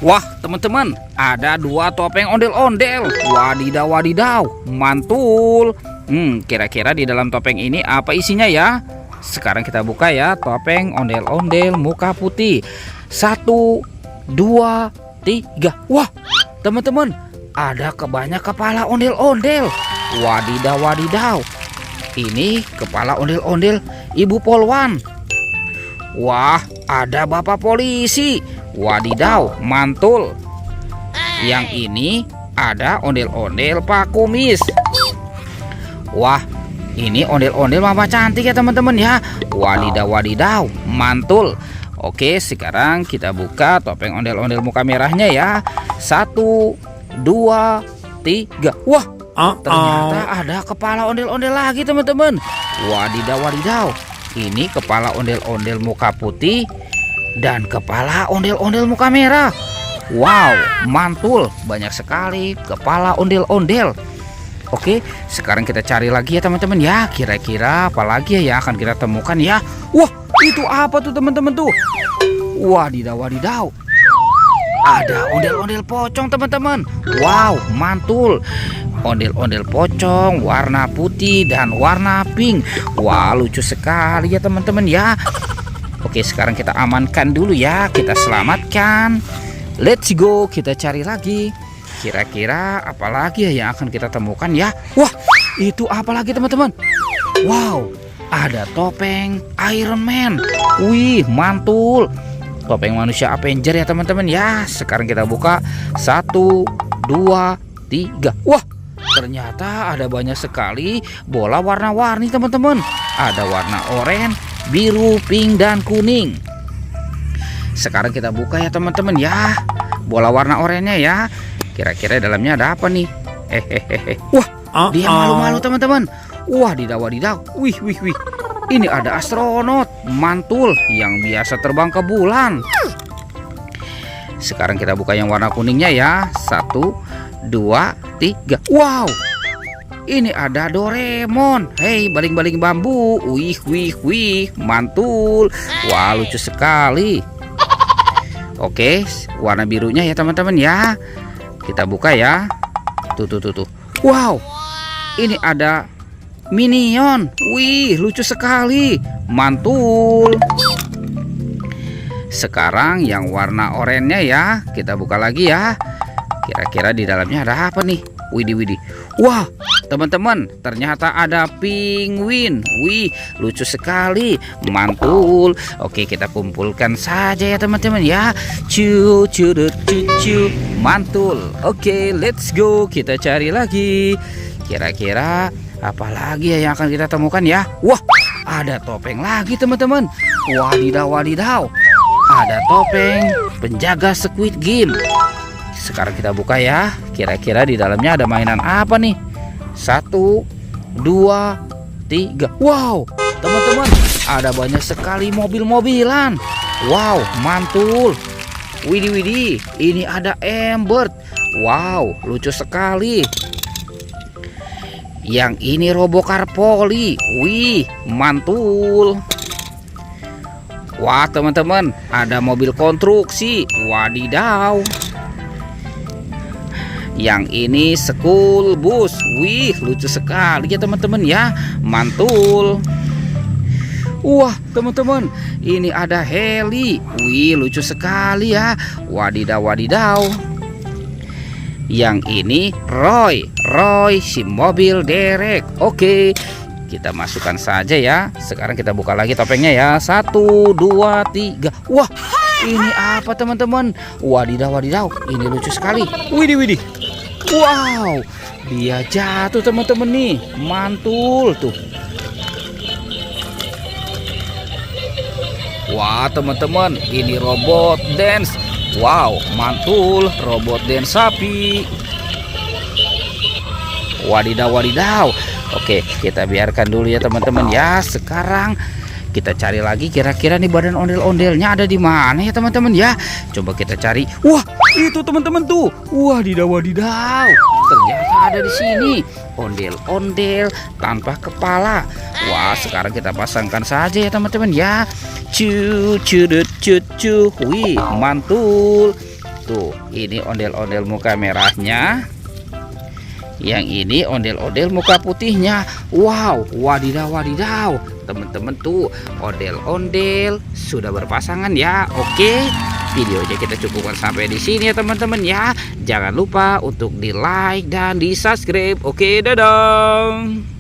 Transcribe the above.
Wah, teman-teman, ada dua topeng ondel-ondel. Wadidaw, wadidaw, mantul. Kira-kira di dalam topeng ini apa isinya ya? Sekarang kita buka ya, topeng ondel-ondel muka putih. 1, 2, 3. Wah, teman-teman, ada banyak kepala ondel-ondel. Wadidaw, wadidaw. Ini kepala ondel-ondel Ibu Polwan. Wah, ada Bapak Polisi. Wadidaw, mantul. Yang ini ada ondel-ondel Pak Kumis. Wah, ini ondel-ondel Mama Cantik ya teman-teman ya. Wadidaw, wadidaw, mantul. Oke, sekarang kita buka topeng ondel-ondel muka merahnya ya. 1, 2, 3. Wah, ternyata ada kepala ondel-ondel lagi teman-teman. Wadidaw, wadidaw. Ini kepala ondel-ondel muka putih dan kepala ondel-ondel muka merah. Wow, mantul. Banyak sekali kepala ondel-ondel. Oke, sekarang kita cari lagi ya teman-teman ya. Kira-kira apa lagi ya yang akan kita temukan ya. Wah, itu apa tuh teman-teman tuh? Wadidaw, wadidaw. Ada ondel-ondel pocong teman-teman. Wow, mantul. Ondel-ondel pocong warna putih dan warna pink. Wah, lucu sekali ya teman-teman ya. Oke, sekarang kita amankan dulu ya. Kita selamatkan. Let's go, kita cari lagi. Kira-kira apa lagi ya yang akan kita temukan ya. Wah, itu apa lagi teman-teman? Wow, ada topeng Iron Man. Wih, mantul. Topeng manusia Avenger ya teman-teman ya. Sekarang kita buka. 1, 2, 3. Wah, ternyata ada banyak sekali bola warna-warni teman-teman. Ada warna oranye, biru, pink, dan kuning. Sekarang kita buka ya teman-teman ya. Bola warna oranye ya. Kira-kira dalamnya ada apa nih? Wah, dia malu-malu teman-teman. Wadidaw, wadidaw. Wih, wih, wih. Ini ada astronot mantul yang biasa terbang ke bulan. Sekarang kita buka yang warna kuningnya ya. 1, 2, 3. Wow, ini ada Doraemon. Hei, baling-baling bambu. Wih, wih, wih, mantul. Wah, lucu sekali. Oke, warna birunya ya teman-teman ya. Kita buka ya. Tuh, tuh, tuh, tuh. Wow, ini ada Minion. Wih, lucu sekali, mantul. Sekarang yang warna oranye ya. Kita buka lagi ya. Kira-kira di dalamnya ada apa nih? Widih, widih. Wah, teman-teman, ternyata ada penguin. Wih, lucu sekali, mantul. Oke, kita kumpulkan saja ya teman-teman ya. Cucu, mantul. Oke, let's go. Kita cari lagi. Kira-kira apa lagi ya yang akan kita temukan ya? Wah, ada topeng lagi teman-teman. Wadidaw, wadidaw. Ada topeng penjaga Squid Game. Sekarang kita buka ya. Kira-kira di dalamnya ada mainan apa nih? 1, 2, 3. Wow, teman-teman, ada banyak sekali mobil-mobilan. Wow, mantul. Widih, widih. Ini ada Amber. Wow, lucu sekali. Yang ini Robocar Poli. Wih, mantul. Wah, teman-teman, ada mobil konstruksi. Wadidaw. Yang ini school bus. Wih, lucu sekali ya teman-teman ya. Mantul. Wah, teman-teman, ini ada heli. Wih, lucu sekali ya. Wadidaw, wadidaw. Yang ini Roy si mobil derek. Oke, kita masukkan saja ya. Sekarang kita buka lagi topengnya ya. 1, 2, 3. Wah, ini apa teman-teman? Wadidaw, wadidaw. Ini lucu sekali. Widih, widih. Wow, dia jatuh teman-teman nih. Mantul tuh. Wah, teman-teman, ini robot dance. Wow, mantul, robot dance sapi. Wadidaw, wadidaw. Oke, kita biarkan dulu ya teman-teman ya. Sekarang kita cari lagi kira-kira nih badan ondel-ondelnya ada di mana ya teman-teman ya. Coba kita cari. Wah, itu teman-teman tuh. Wadidaw, wadidaw. Ternyata ada di sini ondel-ondel tanpa kepala. Wah, sekarang kita pasangkan saja ya teman-teman ya. Wih, mantul. Tuh, ini ondel-ondel muka merahnya. Yang ini ondel-ondel muka putihnya. Wow, wadidaw wadidaw. Teman-teman tuh, ondel-ondel sudah berpasangan ya. Oke, videonya kita cukupkan sampai di sini ya teman-teman ya. Jangan lupa untuk di like dan di subscribe. Oke, dadah.